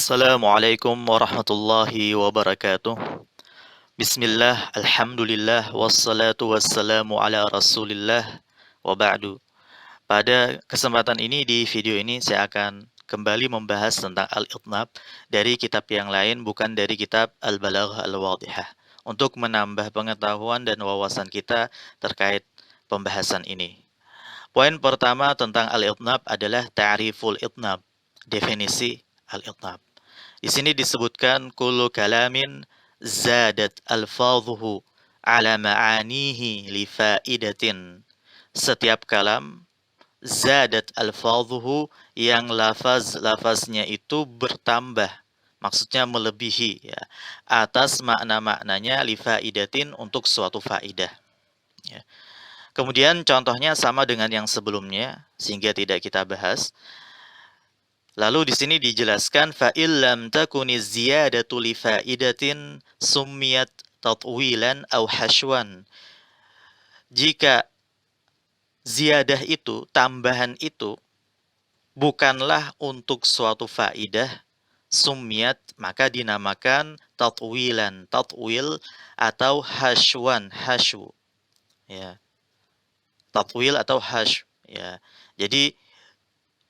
Assalamualaikum warahmatullahi wabarakatuh. Bismillah, alhamdulillah, wassalatu wassalamu ala rasulillah, wa ba'du. Pada kesempatan ini, di video ini saya akan kembali membahas tentang al-itnab dari kitab yang lain, bukan dari kitab Al-Balaghah Al-Wadihah, untuk menambah pengetahuan dan wawasan kita terkait pembahasan ini. Poin pertama tentang al-itnab adalah ta'riful itnab, definisi al-itnab. Di sini disebutkan kullu kalamin zadat alfadhuhu ala ma'anihi li faidatin. Setiap kalam zadat alfadhuhu yang lafaz-lafaznya itu bertambah, maksudnya melebihi ya, atas makna-maknanya li faidatin untuk suatu faidah. Ya. Kemudian contohnya sama dengan yang sebelumnya sehingga tidak kita bahas. Lalu di sini dijelaskan fa'il lam takuni ziyadatu li fa'idatin summiyat tatwilan aw hashwan. Jika ziyadah itu, tambahan itu bukanlah untuk suatu faidah, summiyat maka dinamakan tatwilan, tatwil atau hashwan, hashu. Ya. Tatwil atau hash, ya. Jadi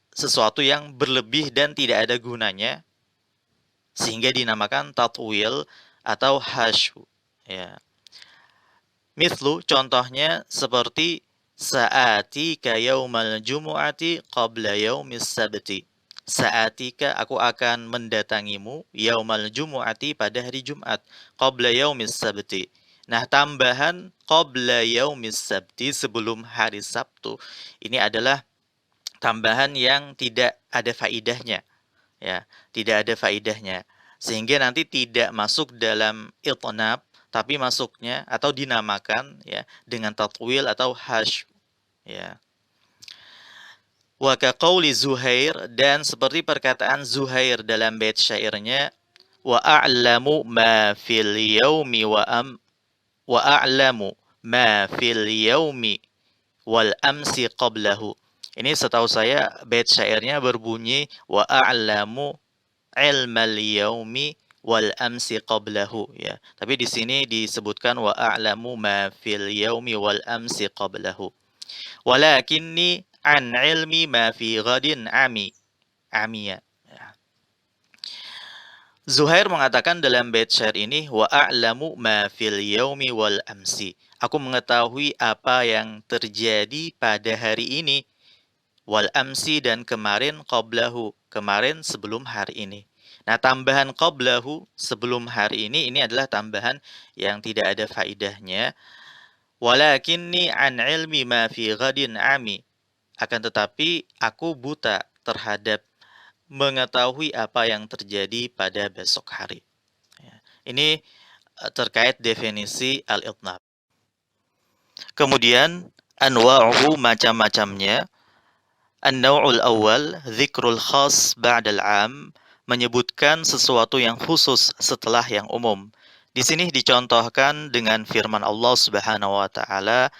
sesuatu yang berlebih dan tidak ada gunanya sehingga dinamakan tatwil atau hasyu ya. Mithlu, contohnya seperti sa'atika yaumal jumu'ati qabla yaumis sabti. Sa'atika, aku akan mendatangimu yaumal jumu'ati, pada hari Jumat, qabla yaumis sabti. Nah, tambahan qabla yaumis sabti, sebelum hari Sabtu, ini adalah tambahan yang tidak ada faidahnya, ya, tidak ada faidahnya, sehingga nanti tidak masuk dalam itnab, tapi masuknya atau dinamakan ya dengan tatwil atau hash, ya. Wa ka qauli Zuhair, dan seperti perkataan Zuhair dalam bait syairnya, wa a'lamu ma fil yaumi wa a'lamu ma fil yaumi wal amsi qablahu. Ini setahu saya bait syairnya berbunyi wa a'lamu ilmal yaumi wal amsi qablahu ya. Tapi di sini disebutkan wa a'lamu ma fil yaumi wal amsi qablahu. Walakinni an ilmi ma fi ghadin amiya. Ya. Zuhair mengatakan dalam bait syair ini wa a'lamu ma fil yaumi wal amsi. Aku mengetahui apa yang terjadi pada hari ini, wal amsi, dan kemarin, qablahu, kemarin sebelum hari ini. Nah, tambahan qablahu, sebelum hari ini adalah tambahan yang tidak ada faidahnya. Walakinni an ilmi ma fi ghadin ami. Akan tetapi aku buta terhadap mengetahui apa yang terjadi pada besok hari. Ini terkait definisi al-itnab. Kemudian anwa'uhu, macam-macamnya. An-naw'ul awal, dzikrul khas ba'dal 'am, menyebutkan sesuatu yang khusus setelah yang umum. Di sini dicontohkan dengan firman Allah Subhanahu wa taala,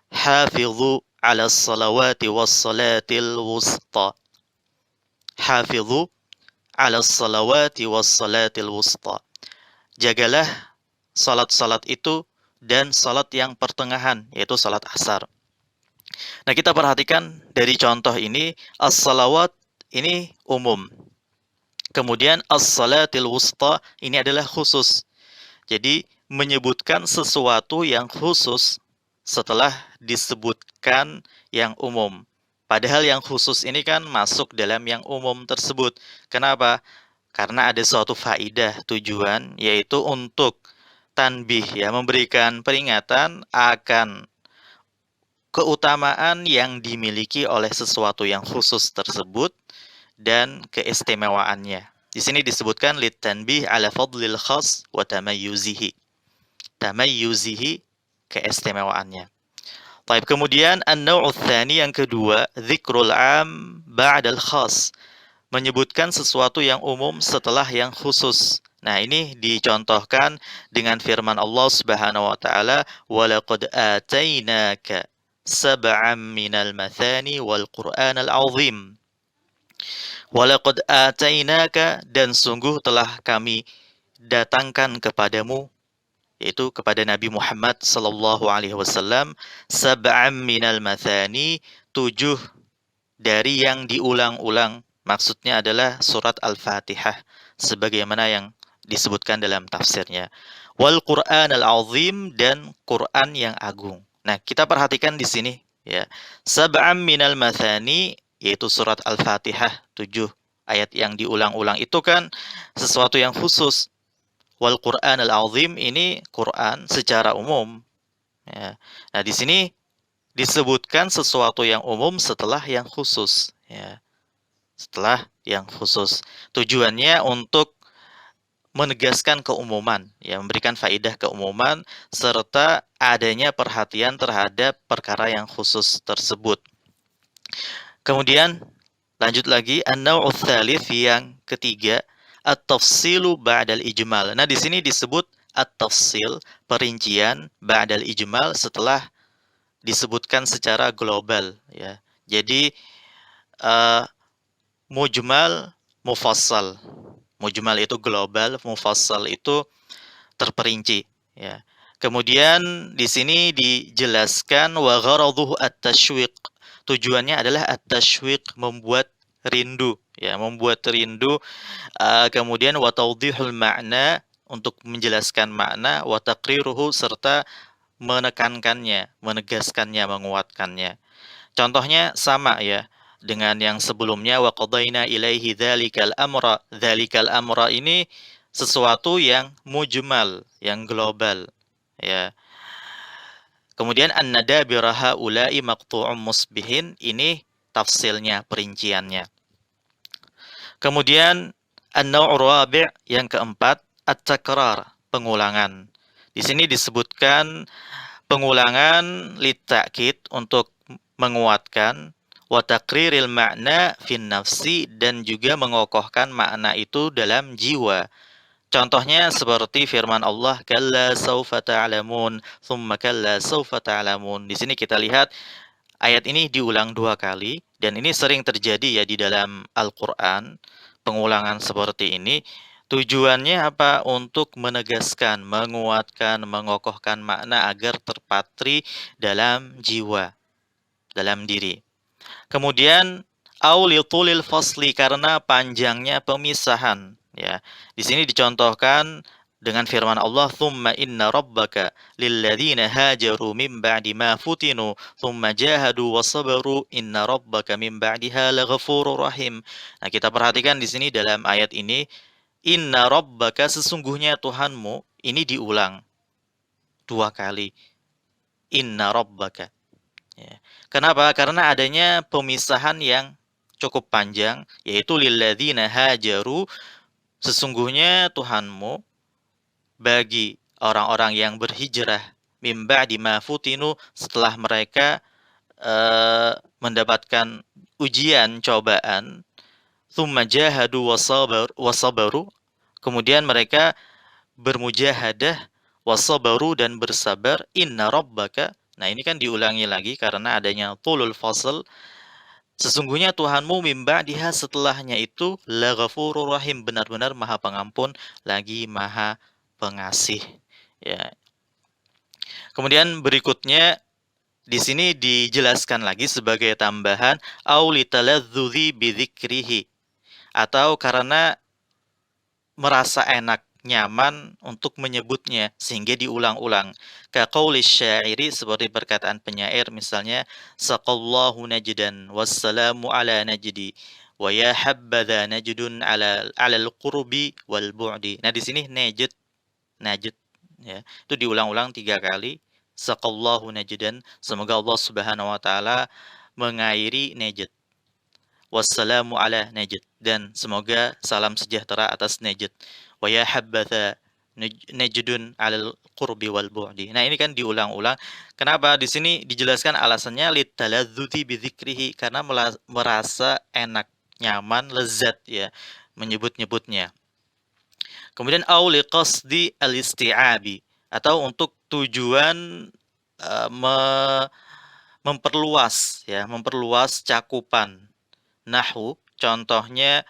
"Hafidhu 'alas salawati was salatil wusta." Hafidhu 'alas salawati was salatil wusta. Jagalah salat-salat itu dan salat yang pertengahan, yaitu salat asar. Nah, kita perhatikan dari contoh ini, as-salawat ini umum. Kemudian as-salatil wusta ini adalah khusus. Jadi menyebutkan sesuatu yang khusus setelah disebutkan yang umum. Padahal yang khusus ini kan masuk dalam yang umum tersebut. Kenapa? Karena ada suatu faidah, tujuan, yaitu untuk tanbih, ya, memberikan peringatan akan keutamaan yang dimiliki oleh sesuatu yang khusus tersebut dan keistimewaannya. Di sini disebutkan litanbih ala fadlil khas wa tamayyuzihi. Tamayyuzihi, keistimewaannya. Baik, kemudian an-naw'u tsani, yang kedua, dzikrul 'am ba'dal khas, menyebutkan sesuatu yang umum setelah yang khusus. Nah, ini dicontohkan dengan firman Allah Subhanahu wa taala, "Wa laqad atainaka sab'an minal mathani wal Qur'anal 'azim." Walaqad atainaka, dan sungguh telah kami datangkan kepadamu, yaitu kepada Nabi Muhammad sallallahu alaihi wasallam, sab'am minal mathani, 7 dari yang diulang-ulang. Maksudnya adalah surat Al-Fatihah sebagaimana yang disebutkan dalam tafsirnya. Wal Qur'an al-azim, dan Quran yang agung. Nah, kita perhatikan di sini ya. Sab'am minal mathani, yaitu surat Al-Fatihah, 7 ayat yang diulang-ulang itu kan sesuatu yang khusus. Wal Qur'an al-azim, ini Quran secara umum ya. Nah, di sini disebutkan sesuatu yang umum setelah yang khusus ya. Setelah yang khusus. Tujuannya untuk menegaskan keumuman, ya, memberikan faidah keumuman serta adanya perhatian terhadap perkara yang khusus tersebut. Kemudian lanjut lagi, an-naw'u tsalits, yang ketiga, at-tafsilu ba'dal ijmal. Nah, di sini disebut at-tafsil, perincian, ba'dal ijmal, setelah disebutkan secara global ya. Jadi mujmal, mufassal. Mujmal itu global, mufassal itu terperinci ya. Kemudian di sini dijelaskan wa gharaduhu at-tasywiq. Tujuannya adalah at-tasywiq, membuat rindu ya, membuat rindu. Kemudian wa tawdihul ma'na, untuk menjelaskan makna, wa taqriruhu, serta menekankannya, menegaskannya, menguatkannya. Contohnya sama ya dengan yang sebelumnya, wa qadaina ilaihi dzalikal amra. Dzalikal amra ini sesuatu yang mujmal, yang global ya. Kemudian an-nadabira haula'i maqtu'um musbihin, ini tafsilnya, perinciannya. Kemudian an-naw'ur rabi', yang keempat, at-takrar, pengulangan. Di sini disebutkan pengulangan litakid, untuk menguatkan, wa taqriril ma'na fin nafsi, dan juga mengokohkan makna itu dalam jiwa. Contohnya seperti firman Allah, kalla saufa ta'lamun, thumma kalla saufa ta'lamun. Di sini kita lihat ayat ini diulang 2 kali, dan ini sering terjadi ya di dalam Al-Qur'an, pengulangan seperti ini. Tujuannya apa? Untuk menegaskan, menguatkan, mengokohkan makna agar terpatri dalam jiwa, dalam diri. Kemudian aulitulil fasli, karena panjangnya pemisahan ya. Di sini dicontohkan dengan firman Allah, thumma inna rabbaka lilladzina hajaru min ba'di ma futinu thumma jahadu wa sabaru inna rabbaka min ba'diha laghafurur rahim. Nah, kita perhatikan di sini dalam ayat ini, inna rabbaka, sesungguhnya Tuhanmu, ini diulang 2 kali. Inna rabbaka ya. Kenapa? Karena adanya pemisahan yang cukup panjang, yaitu lilladzina hajaru, sesungguhnya Tuhanmu bagi orang-orang yang berhijrah, mim ba'di ma futinu, setelah mereka mendapatkan ujian, cobaan, tsumma jahadu wasabaru, kemudian mereka bermujahadah, wasabaru, dan bersabar, inna rabbaka. Nah, ini kan diulangi lagi karena adanya tulul fasl. Sesungguhnya Tuhanmu mim ba'diha, setelahnya itu, laghafurur rahim, benar-benar Maha Pengampun lagi Maha Pengasih ya. Kemudian berikutnya di sini dijelaskan lagi sebagai tambahan, au litaladzudzi bidzikrihi, atau karena merasa enak, nyaman untuk menyebutnya sehingga diulang-ulang. Ka qaulis syairi, seperti perkataan penyair misalnya, saqallahu najdan wassalamu ala najdi wa ya habbadha najdun ala alal qurbi wal bu'di. Nah, di sini najd ya, itu diulang-ulang 3 kali. Saqallahu najdan, semoga Allah Subhanahu wa taala mengairi Najd. Wassalamu ala Najd, dan semoga salam sejahtera atas Najd. Wa ya habbatha najdun alal qurbi wal bu'di. Nah, ini kan diulang-ulang. Kenapa? Di sini dijelaskan alasannya litaladzzuti bidzikrihi, karena merasa enak, nyaman, lezat ya menyebut-nyebutnya. Kemudian au liqasdi al-isti'abi, atau untuk tujuan memperluas ya, memperluas cakupan. Nahwu, Contohnya,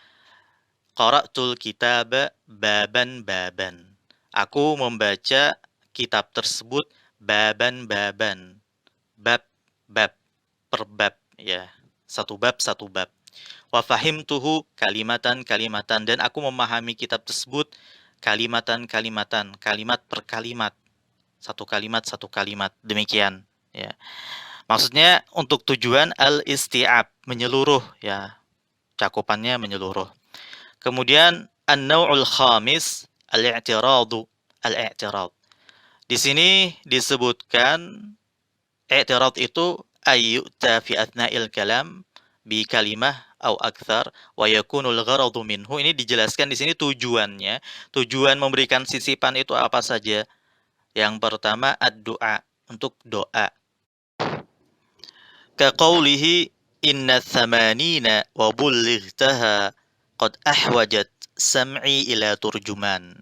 qara'tul kitaba baban-baban. Aku membaca kitab tersebut baban-baban. Bab-bab, per bab, ya. Satu bab. Wa fahimtuhu kalimatan-kalimatan, dan aku memahami kitab tersebut kalimatan-kalimatan, kalimat per kalimat. Satu kalimat. Demikian, ya. Maksudnya untuk tujuan al-isti'ab, menyeluruh, ya. Cakupannya menyeluruh. Kemudian an-naw'ul khamis al-i'tiradu, al-i'tirad. Di sini disebutkan i'tirad itu ayyuta fi athna'il kalam bi kalimah au akthar wa yakunul gharadu minhu. Ini dijelaskan di sini tujuannya. Tujuan memberikan sisipan itu apa saja? Yang pertama ad-du'a, untuk doa. Ka qawlihi inna thamanina wa bullightaha qad ahwajat sam'i ila turjuman.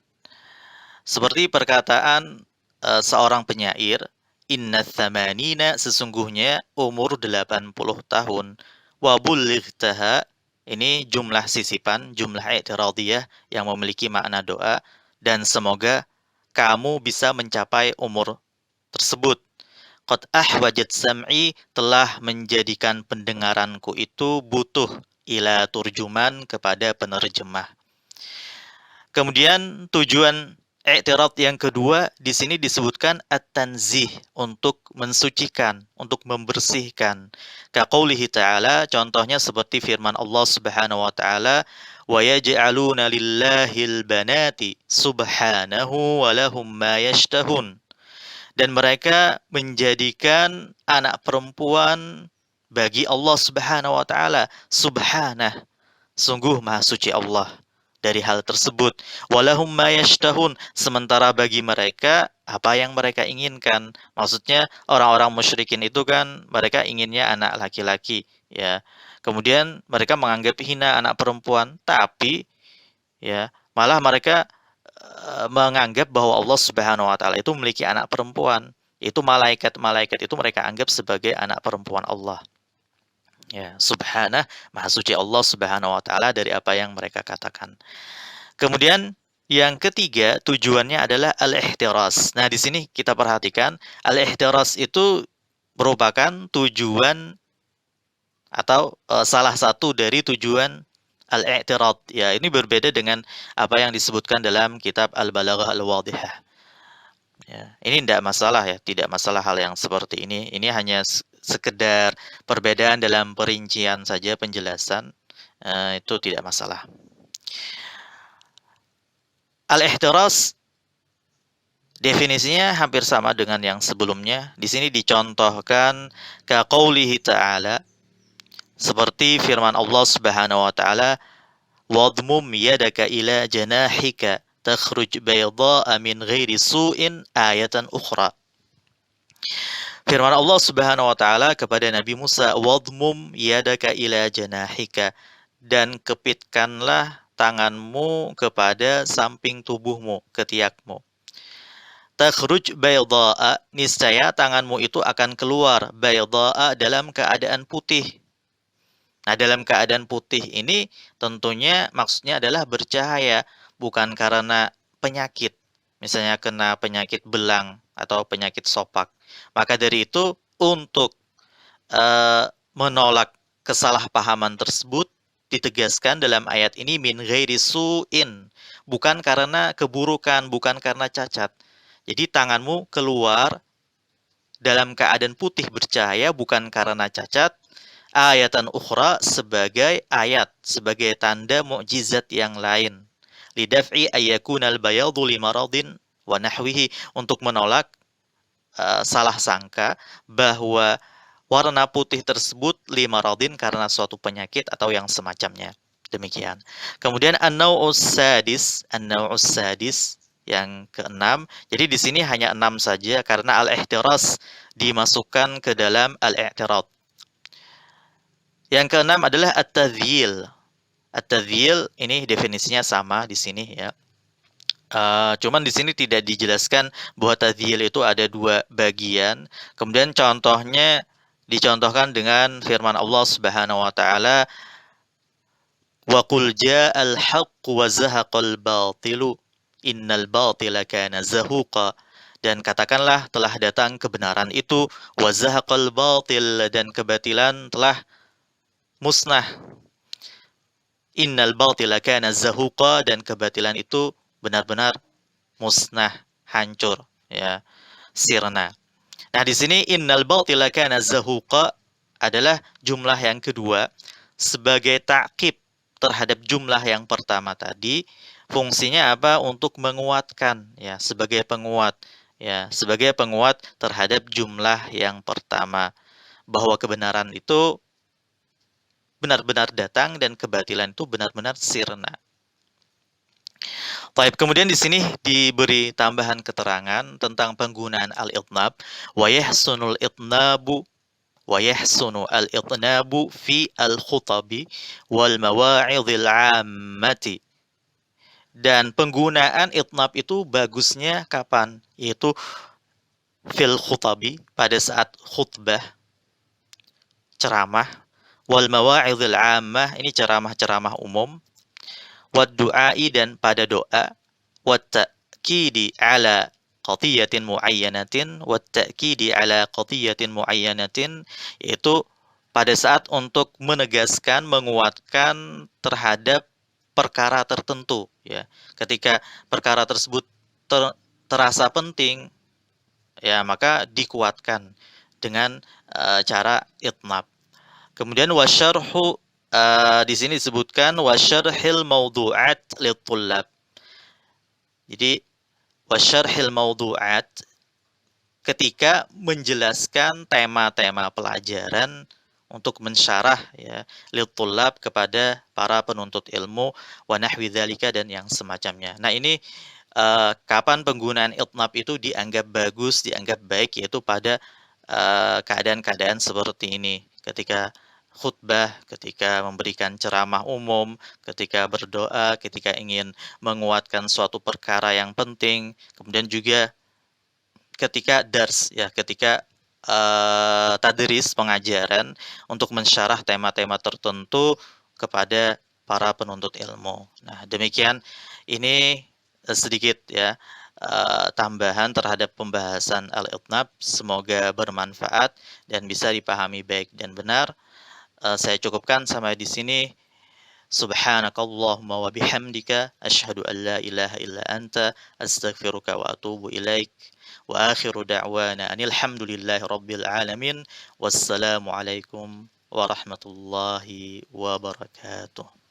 Seperti perkataan seorang penyair, inna thamanina, sesungguhnya umur 80 tahun, wa bullightaha, ini jumlah sisipan, jumlah i'tiradiyah yang memiliki makna doa, dan semoga kamu bisa mencapai umur tersebut. Qad ahwajat sam'i, telah menjadikan pendengaranku itu butuh ila turjuman, kepada penerjemah. Kemudian tujuan i'tirad yang kedua di sini disebutkan at-tanzih, untuk mensucikan, untuk membersihkan. Ka qoulihi ta'ala, contohnya seperti firman Allah Subhanahu wa taala, wa yaj'aluna lillahil banati subhanahu wa lahum ma yashtahun. Dan mereka menjadikan anak perempuan bagi Allah Subhanahu wa taala, subhanah, sungguh maha suci Allah dari hal tersebut. Walahum ma yashtahun, sementara bagi mereka apa yang mereka inginkan. Maksudnya orang-orang musyrikin itu kan mereka inginnya anak laki-laki, ya. Kemudian mereka menganggap hina anak perempuan, tapi ya malah mereka menganggap bahwa Allah Subhanahu wa taala itu memiliki anak perempuan. Itu malaikat-malaikat itu mereka anggap sebagai anak perempuan Allah. Ya, subhanah, maha suci Allah Subhanahu wa taala dari apa yang mereka katakan. Kemudian yang ketiga, tujuannya adalah al-ihtiras. Nah, di sini kita perhatikan, al-ihtiras itu merupakan tujuan atau salah satu dari tujuan al-i'tirad. Ya, ini berbeda dengan apa yang disebutkan dalam kitab Al-Balaghah Al-Wadhihah. Ya, ini tidak masalah, ya, tidak masalah hal yang seperti ini. Ini hanya sekedar perbedaan dalam perincian saja, penjelasan, itu tidak masalah. Al-ihtiras definisinya hampir sama dengan yang sebelumnya. Di sini dicontohkan ka qoulihi ta'ala, seperti firman Allah Subhanahu wa taala, wadmum yadaka ila janahika takhruj bayda'a min ghairi su'in ayatan ukhra. Firman Allah Subhanahu wa taala kepada Nabi Musa, wadmum yadaka ila janahika, dan kepitkanlah tanganmu kepada samping tubuhmu, ketiakmu. Takhruj bayda'a, niscaya tanganmu itu akan keluar, bayda'a, dalam keadaan putih. Nah, dalam keadaan putih ini tentunya maksudnya adalah bercahaya, bukan karena penyakit. Misalnya kena penyakit belang atau penyakit sopak. Maka dari itu, untuk menolak kesalahpahaman tersebut, ditegaskan dalam ayat ini min ghairi su'in, bukan karena keburukan, bukan karena cacat. Jadi tanganmu keluar dalam keadaan putih bercahaya, bukan karena cacat. Ayatan ukhra, sebagai ayat, sebagai tanda mukjizat yang lain. Lidaf'i ayyakunal bayadu limaradin wa nahwihi, untuk menolak salah sangka bahwa warna putih tersebut limaradin, karena suatu penyakit atau yang semacamnya. Demikian. Kemudian an-naw'us sadis, yang keenam. Jadi di sini hanya 6 saja karena al-ihtiras dimasukkan ke dalam al-i'tirad. Yang keenam adalah at-tadhyil. At-tadhyil ini definisinya sama di sini, ya. Cuman di sini tidak dijelaskan bahwa tadhyil itu ada 2 bagian. Kemudian contohnya dicontohkan dengan firman Allah Subhanahu wa taala, Wa qul ja'al haqqu wa zahaqal batilu innal batila kana zahuqa. Dan katakanlah telah datang kebenaran itu, wa zahaqal batil, dan kebatilan telah musnah. Innal batila kana zahuqa, dan kebatilan itu benar-benar musnah, hancur, ya, sirna. Nah, di sini innal batila kana zahuqa adalah jumlah yang kedua sebagai ta'kib terhadap jumlah yang pertama tadi. Fungsinya apa? Untuk menguatkan, ya, sebagai penguat, ya, sebagai penguat terhadap jumlah yang pertama, bahwa kebenaran itu benar-benar datang dan kebatilan itu benar-benar sirna. Baik, kemudian di sini diberi tambahan keterangan tentang penggunaan al-itnab. Wa yahsunul itnabu wa yahsunu al-itnabu fi al-khutabi wal mawa'idhil 'ammati. Dan penggunaan itnab itu bagusnya kapan? Yaitu fil khutabi, pada saat khutbah, ceramah, wal mawa'idhil 'ammah, ini ceramah-ceramah umum, wad du'ai, dan pada doa, wat ta'kidi ala qadiyatin muayyanatin, wat ta'kidi ala qadiyatin muayyanatin, yaitu pada saat untuk menegaskan, menguatkan terhadap perkara tertentu, ya. Ketika perkara tersebut terasa penting, ya, maka dikuatkan dengan cara itnab. Kemudian wasyarhu, di sini disebutkan wasyarhil mawdu'at lit-tullab. Jadi wasyarhil mawdu'at, ketika menjelaskan tema-tema pelajaran untuk mensyarah, ya, lit-tullab, kepada para penuntut ilmu, wa nahwi dzalika, dan yang semacamnya. Nah, ini kapan penggunaan itnab itu dianggap bagus, dianggap baik, yaitu pada keadaan-keadaan seperti ini. Ketika khutbah, ketika memberikan ceramah umum, ketika berdoa, ketika ingin menguatkan suatu perkara yang penting, kemudian juga ketika dars, ya, ketika tadris, pengajaran untuk mensyarah tema-tema tertentu kepada para penuntut ilmu. Nah, demikian ini sedikit, ya, tambahan terhadap pembahasan al-itnab. Semoga bermanfaat dan bisa dipahami baik dan benar. Saya cukupkan sampai di sini. Subhanakallahumma wa bihamdika asyhadu an la ilaha illa anta astaghfiruka wa atubu ilaik. Wa akhiru da'wana anil hamdulillahi rabbil alamin. Wassalamu alaikum warahmatullahi wabarakatuh.